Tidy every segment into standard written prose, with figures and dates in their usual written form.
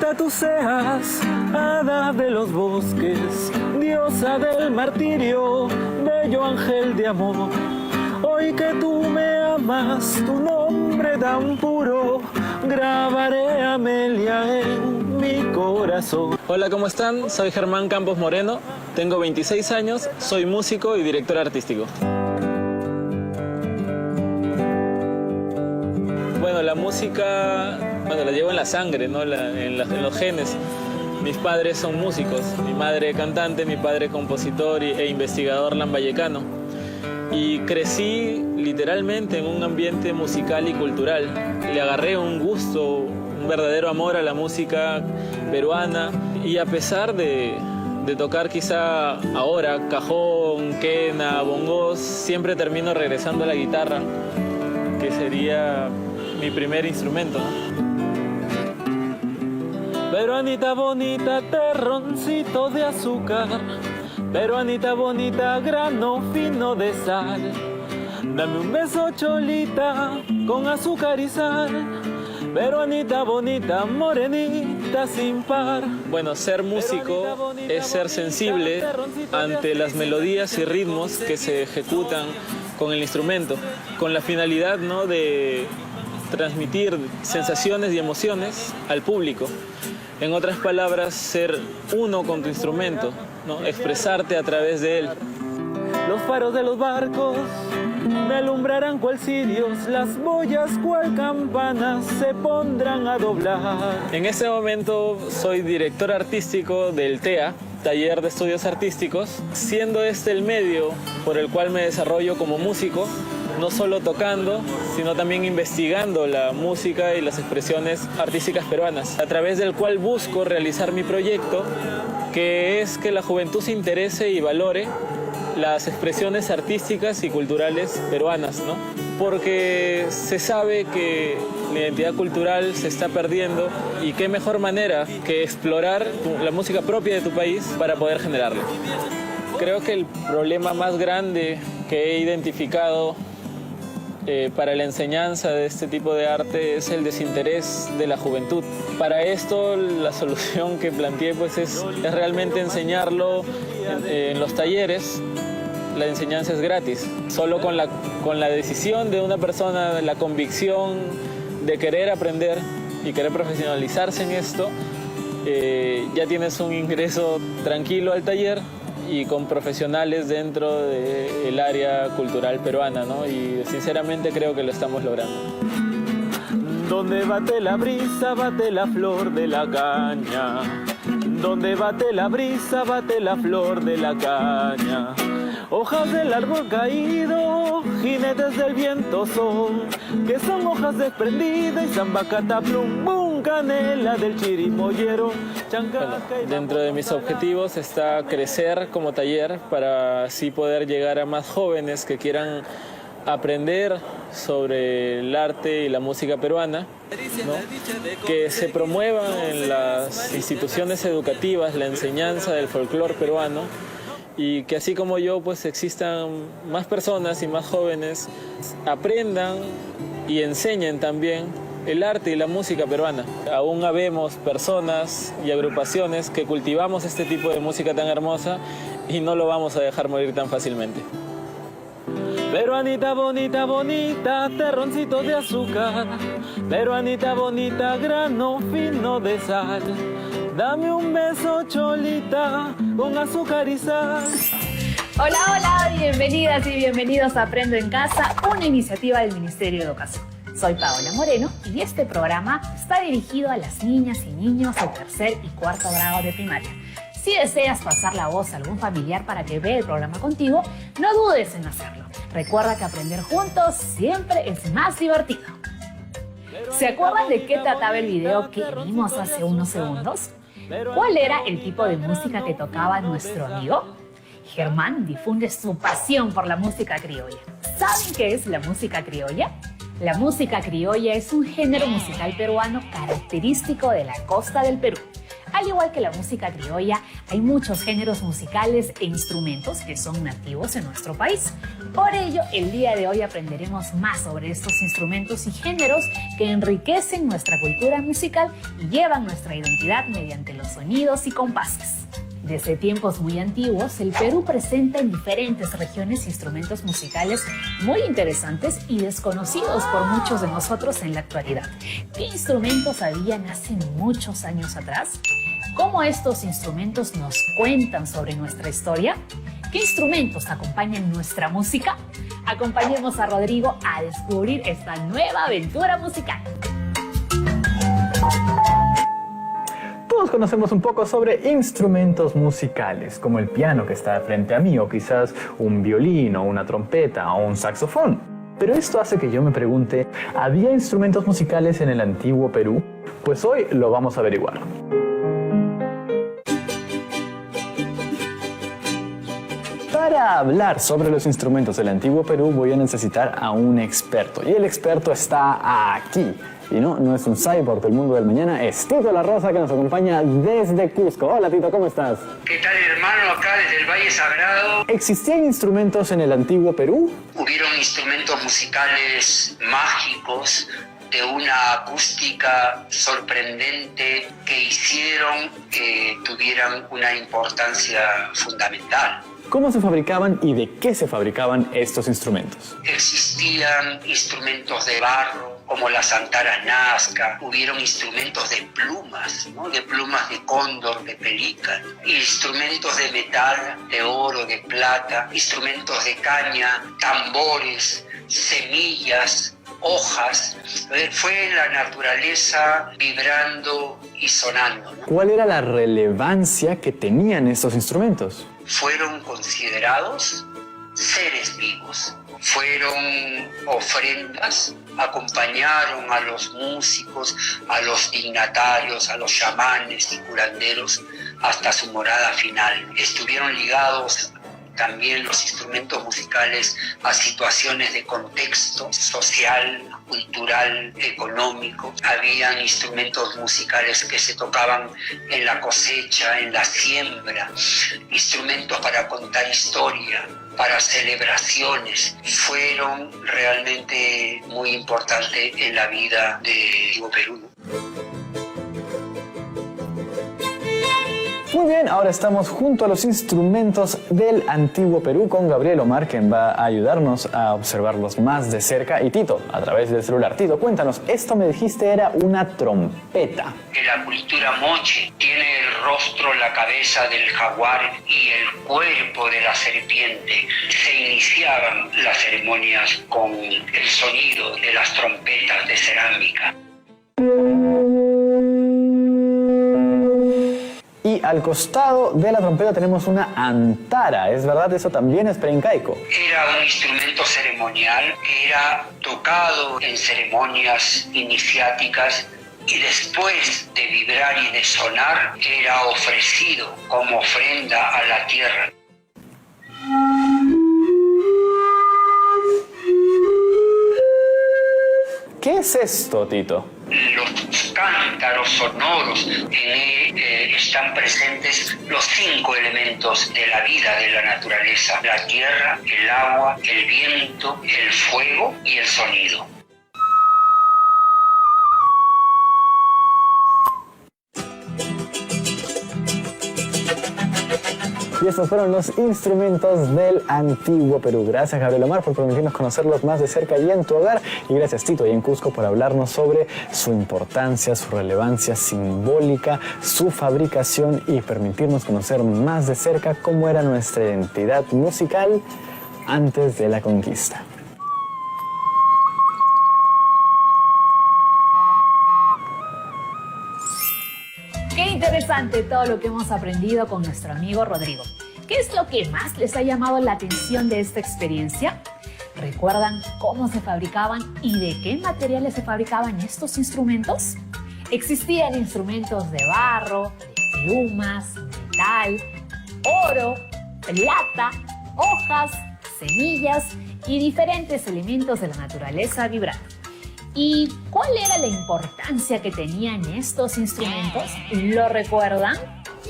bonita tú seas, hada de los bosques, diosa del martirio, bello ángel de amor. Hoy que tú me amas, tu nombre tan puro, grabaré a Amelia en mi corazón. Hola, ¿cómo están? Soy Germán Campos Moreno, tengo 26 años, soy músico y director artístico. Bueno, la música, la llevo en la sangre, ¿no? En los genes. Mis padres son músicos, mi madre cantante, mi padre compositor e investigador lambayecano. Y crecí literalmente en un ambiente musical y cultural. Le agarré un gusto, un verdadero amor a la música peruana. Y a pesar de tocar quizá ahora cajón, quena, bongos, siempre termino regresando a la guitarra, que sería mi primer instrumento, ¿no? Peruanita bonita, terroncito de azúcar, peruanita bonita, grano fino de sal. Dame un beso, cholita, con azúcar y sal. Peruanita bonita, morenita sin par. Bueno, ser músico es ser sensible ante las melodías y ritmos que se ejecutan con el instrumento, con la finalidad, ¿no?, de transmitir sensaciones y emociones al público. En otras palabras, ser uno con tu instrumento, ¿no?, expresarte a través de él. Los faros de los barcos me alumbrarán cual cirios, las boyas cual campanas se pondrán a doblar. En ese momento soy director artístico del TEA, Taller de Estudios Artísticos, siendo este el medio por el cual me desarrollo como músico, no solo tocando, sino también investigando la música y las expresiones artísticas peruanas, a través del cual busco realizar mi proyecto, que es que la juventud se interese y valore las expresiones artísticas y culturales peruanas, ¿no? Porque se sabe que la identidad cultural se está perdiendo y qué mejor manera que explorar la música propia de tu país para poder generarla. Creo que el problema más grande que he identificado para la enseñanza de este tipo de arte es el desinterés de la juventud. Para esto la solución que planteé pues es realmente enseñarlo en los talleres. La enseñanza es gratis. Solo con la decisión de una persona, la convicción de querer aprender y querer profesionalizarse en esto, ya tienes un ingreso tranquilo al taller y con profesionales dentro del área cultural peruana, ¿no? Y sinceramente creo que lo estamos logrando. Donde bate la brisa, bate la flor de la caña. Donde bate la brisa, bate la flor de la caña. Hojas del árbol caído, jinetes del viento son, que son hojas desprendidas y zambacata, plum, bum, canela del chirimoyero. Bueno, dentro de mis objetivos está crecer como taller para así poder llegar a más jóvenes que quieran aprender sobre el arte y la música peruana, ¿no? Que se promueva en las instituciones educativas la enseñanza del folclore peruano y que así como yo pues existan más personas y más jóvenes aprendan y enseñen también el arte y la música peruana. Aún habemos personas y agrupaciones que cultivamos este tipo de música tan hermosa y no lo vamos a dejar morir tan fácilmente. Peruanita bonita, bonita, terroncito de azúcar. Peruanita bonita, grano fino de sal. Dame un beso, cholita, con azúcar y sal. Hola, hola, bienvenidas y bienvenidos a Aprendo en Casa, una iniciativa del Ministerio de Educación. Soy Paola Moreno y este programa está dirigido a las niñas y niños de tercer y cuarto grado de primaria. Si deseas pasar la voz a algún familiar para que vea el programa contigo, no dudes en hacerlo. Recuerda que aprender juntos siempre es más divertido. ¿Se acuerdan de qué trataba el video que vimos hace unos segundos? ¿Cuál era el tipo de música que tocaba nuestro amigo? Germán difunde su pasión por la música criolla. ¿Saben qué es la música criolla? La música criolla es un género musical peruano característico de la costa del Perú. Al igual que la música criolla, hay muchos géneros musicales e instrumentos que son nativos en nuestro país. Por ello, el día de hoy aprenderemos más sobre estos instrumentos y géneros que enriquecen nuestra cultura musical y llevan nuestra identidad mediante los sonidos y compases. Desde tiempos muy antiguos, el Perú presenta en diferentes regiones instrumentos musicales muy interesantes y desconocidos por muchos de nosotros en la actualidad. ¿Qué instrumentos habían hace muchos años atrás? ¿Cómo estos instrumentos nos cuentan sobre nuestra historia? ¿Qué instrumentos acompañan nuestra música? Acompañemos a Rodrigo a descubrir esta nueva aventura musical. Todos conocemos un poco sobre instrumentos musicales, como el piano que está frente a mí, o quizás un violín, o una trompeta, o un saxofón. Pero esto hace que yo me pregunte, ¿había instrumentos musicales en el antiguo Perú? Pues hoy lo vamos a averiguar. Para hablar sobre los instrumentos del antiguo Perú voy a necesitar a un experto, y el experto está aquí. Y no es un cyborg del mundo del mañana, es Tito La Rosa, que nos acompaña desde Cusco. Hola Tito, ¿cómo estás? ¿Qué tal, hermano? Acá desde el Valle Sagrado. ¿Existían instrumentos en el antiguo Perú? Hubieron instrumentos musicales mágicos de una acústica sorprendente que hicieron que tuvieran una importancia fundamental. ¿Cómo se fabricaban y de qué se fabricaban estos instrumentos? Existían instrumentos de barro, como las antaras nazca, hubieron instrumentos de plumas, ¿no? De plumas de cóndor, de pelícano, instrumentos de metal, de oro, de plata, instrumentos de caña, tambores, semillas, hojas. Fue la naturaleza vibrando y sonando, ¿no? ¿Cuál era la relevancia que tenían estos instrumentos? Fueron considerados seres vivos, fueron ofrendas, acompañaron a los músicos, a los dignatarios, a los chamanes y curanderos hasta su morada final. Estuvieron ligados también los instrumentos musicales a situaciones de contexto social, cultural, económico. Habían instrumentos musicales que se tocaban en la cosecha, en la siembra, instrumentos para contar historia, para celebraciones. Fueron realmente muy importantes en la vida de Perú. Muy bien, ahora estamos junto a los instrumentos del antiguo Perú con Gabriel Omar, quien va a ayudarnos a observarlos más de cerca. Y Tito, a través del celular. Tito, cuéntanos, esto me dijiste era una trompeta. En la cultura moche tiene el rostro, la cabeza del jaguar y el cuerpo de la serpiente. Se iniciaban las ceremonias con el sonido de las trompetas de cerámica. Y al costado de la trompeta tenemos una antara, ¿es verdad? Eso también es preincaico. Era un instrumento ceremonial, era tocado en ceremonias iniciáticas y después de vibrar y de sonar era ofrecido como ofrenda a la tierra. ¿Qué es esto, Tito? Los cántaros sonoros, están presentes los 5 elementos de la vida de la naturaleza: la tierra, el agua, el viento, el fuego y el sonido. Y estos fueron los instrumentos del antiguo Perú. Gracias, Gabriel Omar, por permitirnos conocerlos más de cerca y en tu hogar. Y gracias, Tito, y en Cusco, por hablarnos sobre su importancia, su relevancia simbólica, su fabricación y permitirnos conocer más de cerca cómo era nuestra identidad musical antes de la conquista. Qué interesante todo lo que hemos aprendido con nuestro amigo Rodrigo. ¿Qué es lo que más les ha llamado la atención de esta experiencia? ¿Recuerdan cómo se fabricaban y de qué materiales se fabricaban estos instrumentos? Existían instrumentos de barro, de plumas, metal, oro, plata, hojas, semillas y diferentes elementos de la naturaleza vibrando. ¿Y cuál era la importancia que tenían estos instrumentos? ¿Lo recuerdan? ¡Sí!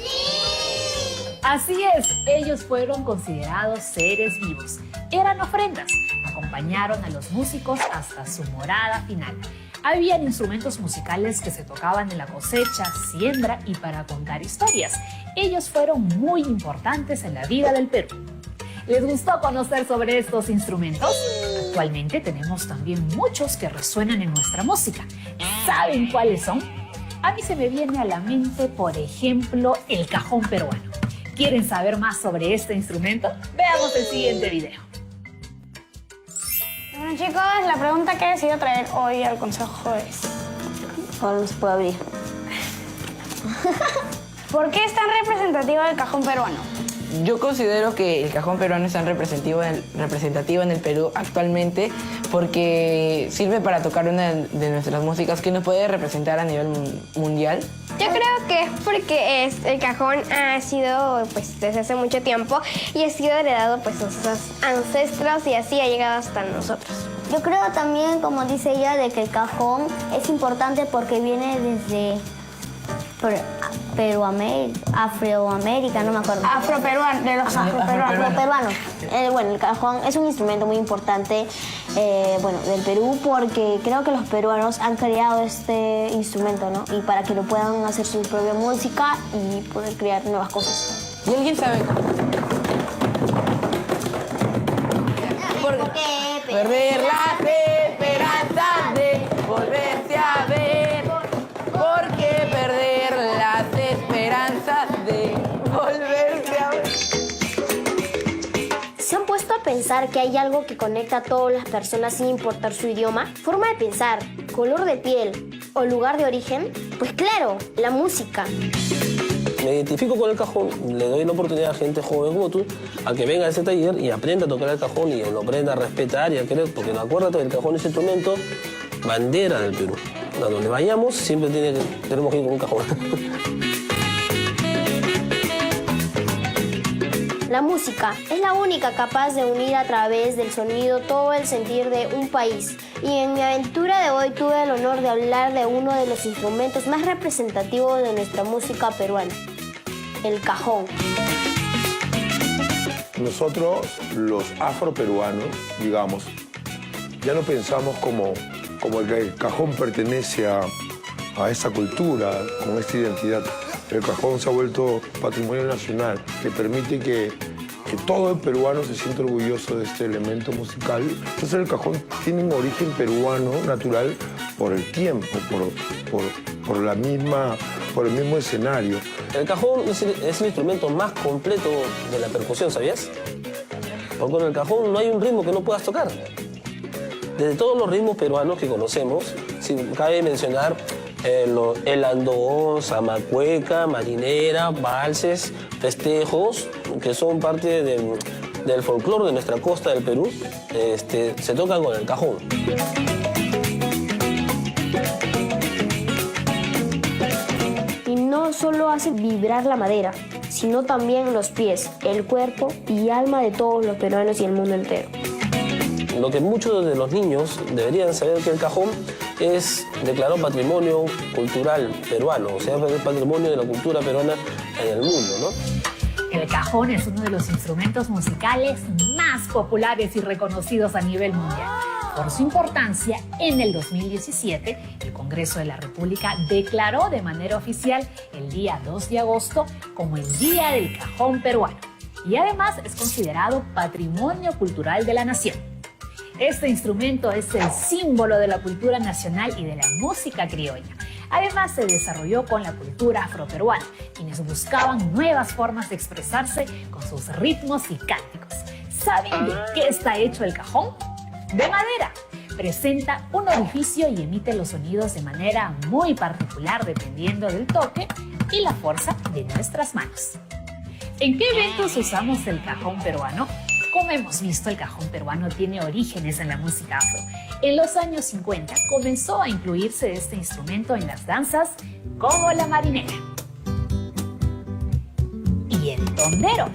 Así es, ellos fueron considerados seres vivos. Eran ofrendas, acompañaron a los músicos hasta su morada final. Habían instrumentos musicales que se tocaban en la cosecha, siembra y para contar historias. Ellos fueron muy importantes en la vida del Perú. ¿Les gustó conocer sobre estos instrumentos? Actualmente tenemos también muchos que resuenan en nuestra música. ¿Saben cuáles son? A mí se me viene a la mente, por ejemplo, el cajón peruano. ¿Quieren saber más sobre este instrumento? Veamos el siguiente video. Bueno, chicos, la pregunta que he decidido traer hoy al consejo es... Ahora no se puede abrir. ¿Por qué es tan representativo el cajón peruano? Yo considero que el cajón peruano es tan representativo en el Perú actualmente porque sirve para tocar una de nuestras músicas que nos puede representar a nivel mundial. Yo creo que es porque el cajón ha sido pues desde hace mucho tiempo y ha sido heredado pues de nuestros ancestros y así ha llegado hasta nosotros. Yo creo también, como dice ella, de que el cajón es importante porque viene desde Afroamérica, no me acuerdo. De los afroperuanos. Bueno, el cajón es un instrumento muy importante del Perú porque creo que los peruanos han creado este instrumento, ¿no? Y para que lo puedan hacer su propia música y poder crear nuevas cosas. ¿Y alguien sabe? Perder las esperanzas de volverse a ver. ¿Por qué perder las esperanzas de volverse a ver? ¿Se han puesto a pensar que hay algo que conecta a todas las personas sin importar su idioma? ¿Forma de pensar, color de piel o lugar de origen? Pues claro, la música. Me identifico con el cajón, le doy la oportunidad a gente joven como tú a que venga a ese taller y aprenda a tocar el cajón y lo aprenda a respetar y a querer, porque acuérdate, el cajón es instrumento bandera del Perú. A donde vayamos siempre tenemos que ir con un cajón. La música es la única capaz de unir a través del sonido todo el sentir de un país. Y en mi aventura de hoy tuve el honor de hablar de uno de los instrumentos más representativos de nuestra música peruana, el cajón. Nosotros, los afroperuanos, digamos, ya no pensamos como el cajón pertenece a esa cultura, con esta identidad. El cajón se ha vuelto patrimonio nacional, que permite que todo el peruano se sienta orgulloso de este elemento musical. Entonces el cajón tiene un origen peruano natural por el tiempo, por el mismo escenario. El cajón es el instrumento más completo de la percusión, ¿sabías? Porque con el cajón no hay un ritmo que no puedas tocar. Desde todos los ritmos peruanos que conocemos, cabe mencionar el andón, zamacueca, marinera, valses, festejos, que son parte del folclore de nuestra costa del Perú, se tocan con el cajón. Y no solo hace vibrar la madera, sino también los pies, el cuerpo y alma de todos los peruanos y el mundo entero. Lo que muchos de los niños deberían saber es que el cajón es declarado patrimonio cultural peruano, o sea, es patrimonio de la cultura peruana en el mundo, ¿no? El cajón es uno de los instrumentos musicales más populares y reconocidos a nivel mundial. Por su importancia, en el 2017, el Congreso de la República declaró de manera oficial el día 2 de agosto como el Día del Cajón Peruano. Y además es considerado Patrimonio Cultural de la Nación. Este instrumento es el símbolo de la cultura nacional y de la música criolla. Además, se desarrolló con la cultura afroperuana, quienes buscaban nuevas formas de expresarse con sus ritmos y cánticos. ¿Saben de qué está hecho el cajón? De madera. Presenta un orificio y emite los sonidos de manera muy particular dependiendo del toque y la fuerza de nuestras manos. ¿En qué eventos usamos el cajón peruano? Como hemos visto, el cajón peruano tiene orígenes en la música afro. En los años 50 comenzó a incluirse este instrumento en las danzas como la marinera y el tondero.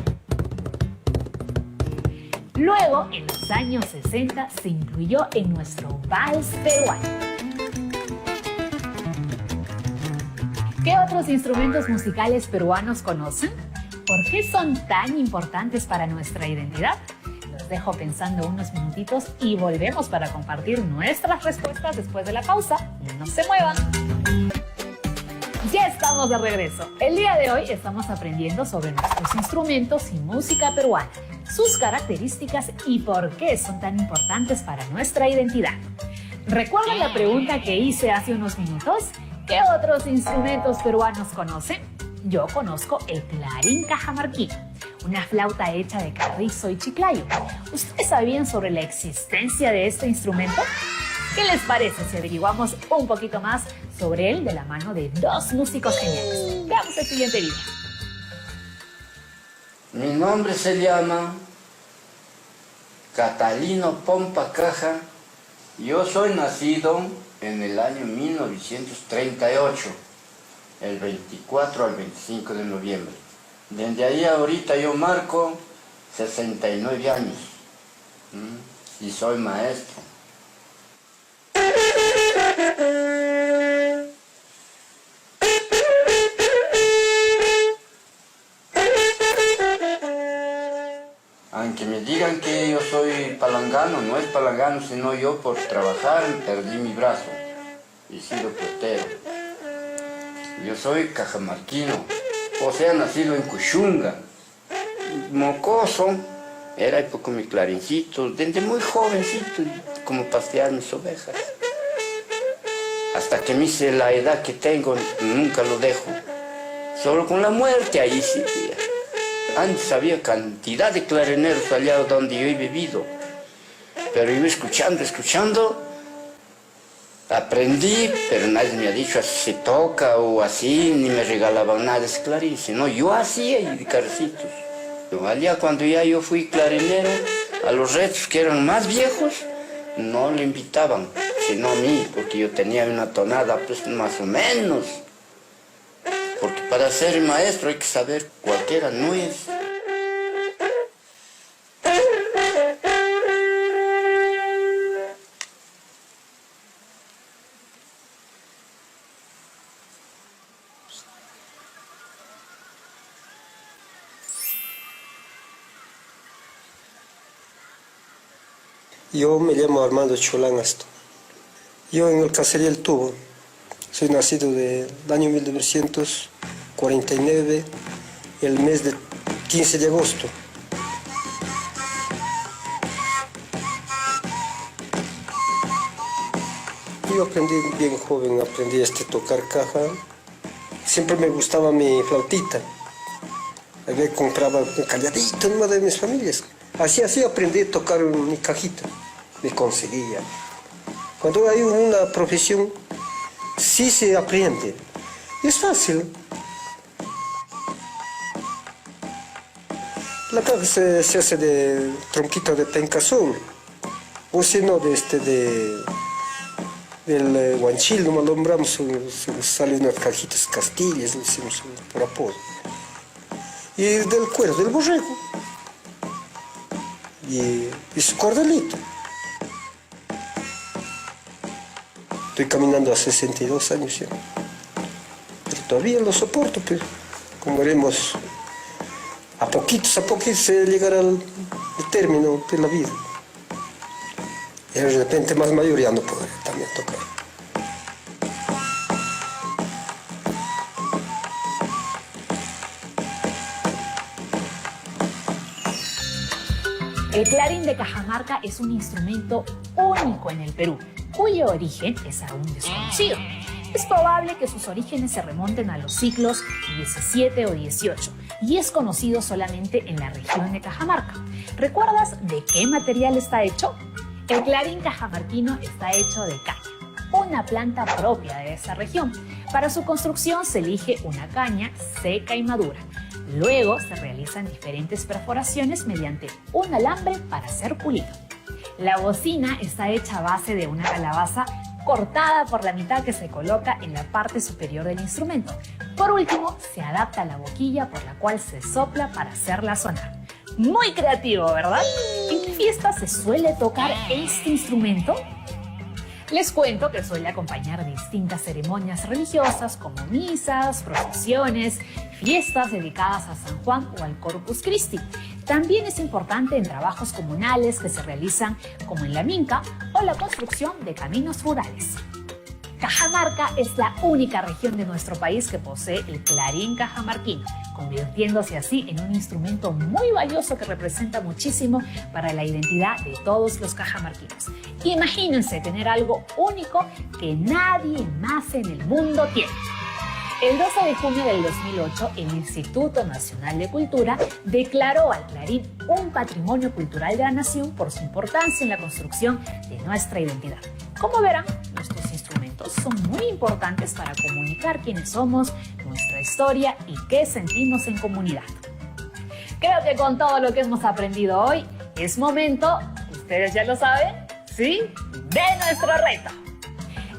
Luego, en los años 60, se incluyó en nuestro vals peruano. ¿Qué otros instrumentos musicales peruanos conocen? ¿Por qué son tan importantes para nuestra identidad? Los dejo pensando unos minutitos y volvemos para compartir nuestras respuestas después de la pausa. No se muevan. Ya estamos de regreso. El día de hoy estamos aprendiendo sobre nuestros instrumentos y música peruana, sus características y por qué son tan importantes para nuestra identidad. ¿Recuerdan la pregunta que hice hace unos minutos? ¿Qué otros instrumentos peruanos conocen? Yo conozco el clarín cajamarquino, una flauta hecha de carrizo y chiclayo. ¿Ustedes sabían sobre la existencia de este instrumento? ¿Qué les parece si averiguamos un poquito más sobre él de la mano de dos músicos geniales? Veamos el siguiente video. Mi nombre se llama Catalino Pompa Caja. Yo soy nacido en el año 1938, el 24 al 25 de noviembre. Desde ahí ahorita yo marco 69 años y soy maestro. Aunque me digan que yo soy palangano, no es palangano, sino yo por trabajar perdí mi brazo y sido portero. Yo soy cajamarquino, o sea, nacido en Cuchunga. Mocoso, era con mi clarincito, desde muy jovencito, como pastear mis ovejas. Hasta que me hice la edad que tengo, nunca lo dejo. Solo con la muerte, ahí sí. Antes había cantidad de clarineros allá donde yo he vivido. Pero iba escuchando, aprendí, pero nadie me ha dicho así se toca o así, ni me regalaban nada de ese clarín, sino yo hacía y de carcitos. Allá cuando ya yo fui clarinero, a los retos que eran más viejos, no le invitaban, sino a mí, porque yo tenía una tonada pues más o menos. Porque para ser maestro hay que saber cualquiera no es. Yo me llamo Armando Cholán Asto. Yo en el caserío El Tubo. Soy nacido del año 1949, el mes del 15 de agosto. Yo aprendí bien joven, aprendí a tocar caja. Siempre me gustaba mi flautita. A veces compraba un calladito en una de mis familias. Así aprendí a tocar mi cajita. Me conseguía. Cuando hay una profesión, sí se aprende. Es fácil. La caja se hace de tronquito de pencazón. O si no, del guanchil, no alumbramos, salen unas cajitas castillas, decimos por apodo. Y del cuero, del borrego. Y su cordelito. Estoy caminando a 62 años ya. Pero todavía lo soporto, pero como veremos, a poquitos se llegará al término de la vida. Y de repente más mayor ya no podré también tocar. El clarín de Cajamarca es un instrumento único en el Perú, cuyo origen es aún desconocido. Es probable que sus orígenes se remonten a los siglos XVII o XVIII y es conocido solamente en la región de Cajamarca. ¿Recuerdas de qué material está hecho? El clarín cajamarquino está hecho de caña, una planta propia de esa región. Para su construcción se elige una caña seca y madura. Luego se realizan diferentes perforaciones mediante un alambre para ser pulido. La bocina está hecha a base de una calabaza cortada por la mitad que se coloca en la parte superior del instrumento. Por último, se adapta la boquilla por la cual se sopla para hacerla sonar. Muy creativo, ¿verdad? ¿En qué fiesta se suele tocar este instrumento? Les cuento que suele acompañar distintas ceremonias religiosas como misas, procesiones, fiestas dedicadas a San Juan o al Corpus Christi. También es importante en trabajos comunales que se realizan como en la Minca o la construcción de caminos rurales. Cajamarca es la única región de nuestro país que posee el clarín cajamarquino, convirtiéndose así en un instrumento muy valioso que representa muchísimo para la identidad de todos los cajamarquinos. Imagínense tener algo único que nadie más en el mundo tiene. El 12 de junio del 2008, el Instituto Nacional de Cultura declaró al clarín un patrimonio cultural de la nación por su importancia en la construcción de nuestra identidad. Como verán, nuestros instrumentos son muy importantes para comunicar quiénes somos, nuestra historia y qué sentimos en comunidad. Creo que con todo lo que hemos aprendido hoy, es momento, ustedes ya lo saben, ¿sí?, de nuestro reto.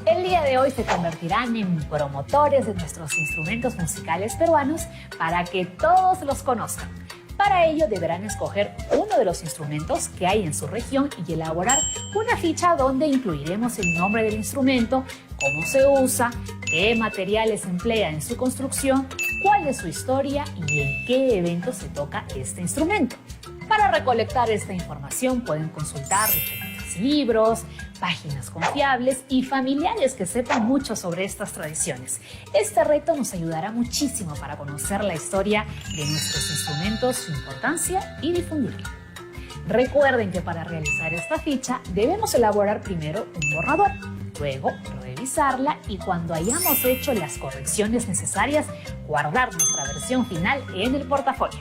El día de hoy se convertirán en promotores de nuestros instrumentos musicales peruanos para que todos los conozcan. Para ello deberán escoger uno de los instrumentos que hay en su región y elaborar una ficha donde incluiremos el nombre del instrumento, cómo se usa, qué materiales emplea en su construcción, cuál es su historia y en qué evento se toca este instrumento. Para recolectar esta información pueden consultar diferentes libros, páginas confiables y familiares que sepan mucho sobre estas tradiciones. Este reto nos ayudará muchísimo para conocer la historia de nuestros instrumentos, su importancia y difundirla. Recuerden que para realizar esta ficha debemos elaborar primero un borrador, luego revisarla y cuando hayamos hecho las correcciones necesarias, guardar nuestra versión final en el portafolio.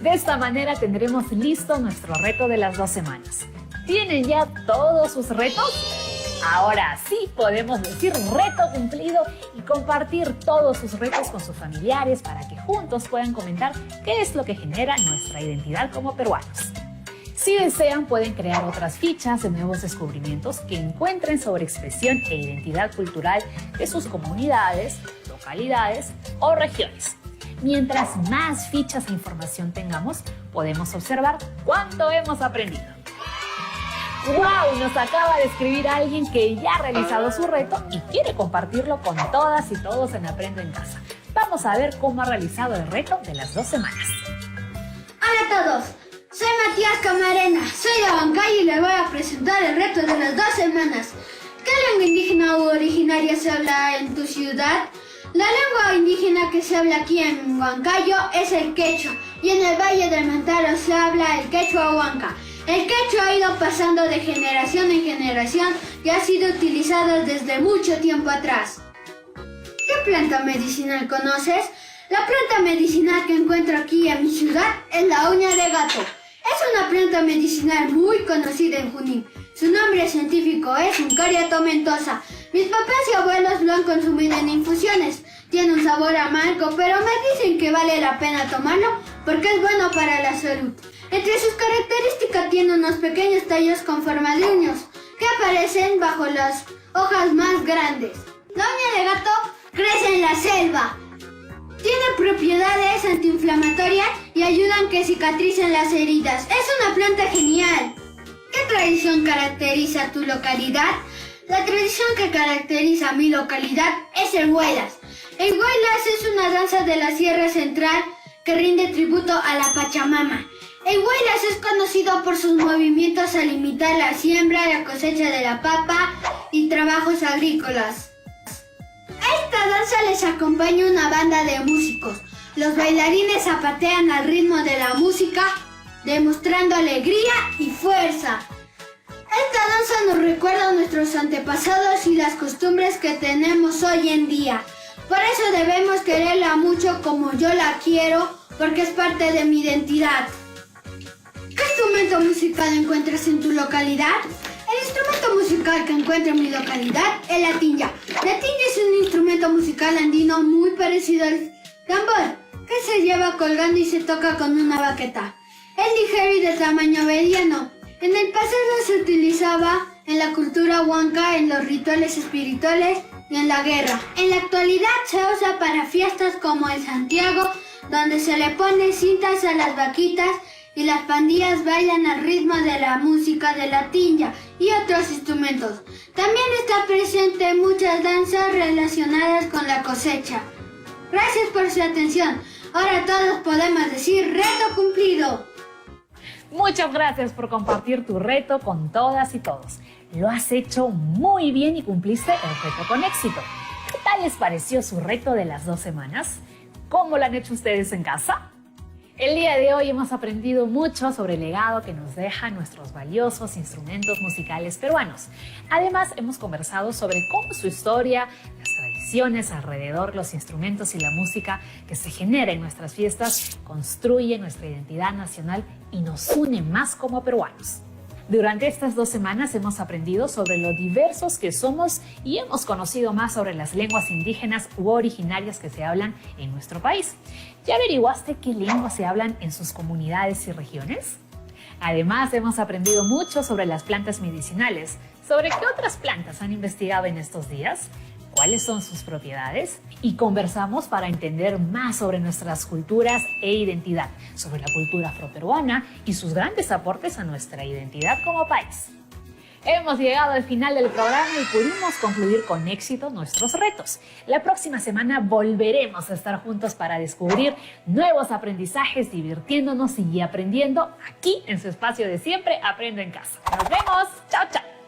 De esta manera tendremos listo nuestro reto de las 2 semanas. ¿Tienen ya todos sus retos? Ahora sí podemos decir reto cumplido y compartir todos sus retos con sus familiares para que juntos puedan comentar qué es lo que genera nuestra identidad como peruanos. Si desean, pueden crear otras fichas de nuevos descubrimientos que encuentren sobre expresión e identidad cultural de sus comunidades, localidades o regiones. Mientras más fichas e información tengamos, podemos observar cuánto hemos aprendido. ¡Wow! Nos acaba de escribir alguien que ya ha realizado su reto y quiere compartirlo con todas y todos en Aprendo en Casa. Vamos a ver cómo ha realizado el reto de las 2 semanas. Hola a todos, soy Matías Camarena, soy de Huancayo y les voy a presentar el reto de las 2 semanas. ¿Qué lengua indígena u originaria se habla en tu ciudad? La lengua indígena que se habla aquí en Huancayo es el quechua y en el Valle del Mantaro se habla el quechua huanca. El quechua ha ido pasando de generación en generación y ha sido utilizado desde mucho tiempo atrás. ¿Qué planta medicinal conoces? La planta medicinal que encuentro aquí en mi ciudad es la uña de gato. Es una planta medicinal muy conocida en Junín. Su nombre científico es Uncaria tomentosa. Mis papás y abuelos lo han consumido en infusiones. Tiene un sabor amargo, pero me dicen que vale la pena tomarlo porque es bueno para la salud. Entre sus características tiene unos pequeños tallos con forma de uñas que aparecen bajo las hojas más grandes. La uña de gato crece en la selva. Tiene propiedades antiinflamatorias y ayudan a que cicatricen las heridas. Es una planta genial. ¿Qué tradición caracteriza tu localidad? La tradición que caracteriza mi localidad es el Huaylas. El Huaylas es una danza de la Sierra Central que rinde tributo a la Pachamama. El Huaylas es conocido por sus movimientos al imitar la siembra, la cosecha de la papa y trabajos agrícolas. A esta danza les acompaña una banda de músicos. Los bailarines zapatean al ritmo de la música, demostrando alegría y fuerza. Esta danza nos recuerda a nuestros antepasados y las costumbres que tenemos hoy en día. Por eso debemos quererla mucho como yo la quiero, porque es parte de mi identidad. ¿Qué instrumento musical encuentras en tu localidad? El instrumento musical que encuentro en mi localidad es la tinja. La tinja es un instrumento musical andino muy parecido al tambor, que se lleva colgando y se toca con una baqueta. Es ligero y de tamaño mediano. En el pasado se utilizaba en la cultura huanca, en los rituales espirituales y en la guerra. En la actualidad se usa para fiestas como el Santiago, donde se le pone cintas a las vaquitas y las pandillas bailan al ritmo de la música de la tinja y otros instrumentos. instrumentos. También está presente muchas danzas relacionadas con la cosecha. Gracias por su atención. Ahora todos podemos decir reto cumplido. Muchas gracias por compartir tu reto con todas y todos. Lo has hecho muy bien y cumpliste el reto con éxito. ¿Qué tal les pareció su reto de las 2 semanas? ¿Cómo lo han hecho ustedes en casa? El día de hoy hemos aprendido mucho sobre el legado que nos dejan nuestros valiosos instrumentos musicales peruanos. Además, hemos conversado sobre cómo su historia, las tradiciones alrededor, los instrumentos y la música que se genera en nuestras fiestas construye nuestra identidad nacional y nos une más como peruanos. Durante estas 2 semanas hemos aprendido sobre lo diversos que somos y hemos conocido más sobre las lenguas indígenas u originarias que se hablan en nuestro país. ¿Ya averiguaste qué lenguas se hablan en sus comunidades y regiones? Además, hemos aprendido mucho sobre las plantas medicinales. ¿Sobre qué otras plantas han investigado en estos días? ¿Cuáles son sus propiedades? Y conversamos para entender más sobre nuestras culturas e identidad, sobre la cultura afroperuana y sus grandes aportes a nuestra identidad como país. Hemos llegado al final del programa y pudimos concluir con éxito nuestros retos. La próxima semana volveremos a estar juntos para descubrir nuevos aprendizajes, divirtiéndonos y aprendiendo aquí en su espacio de siempre, Aprendo en Casa. ¡Nos vemos! ¡Chao, chao!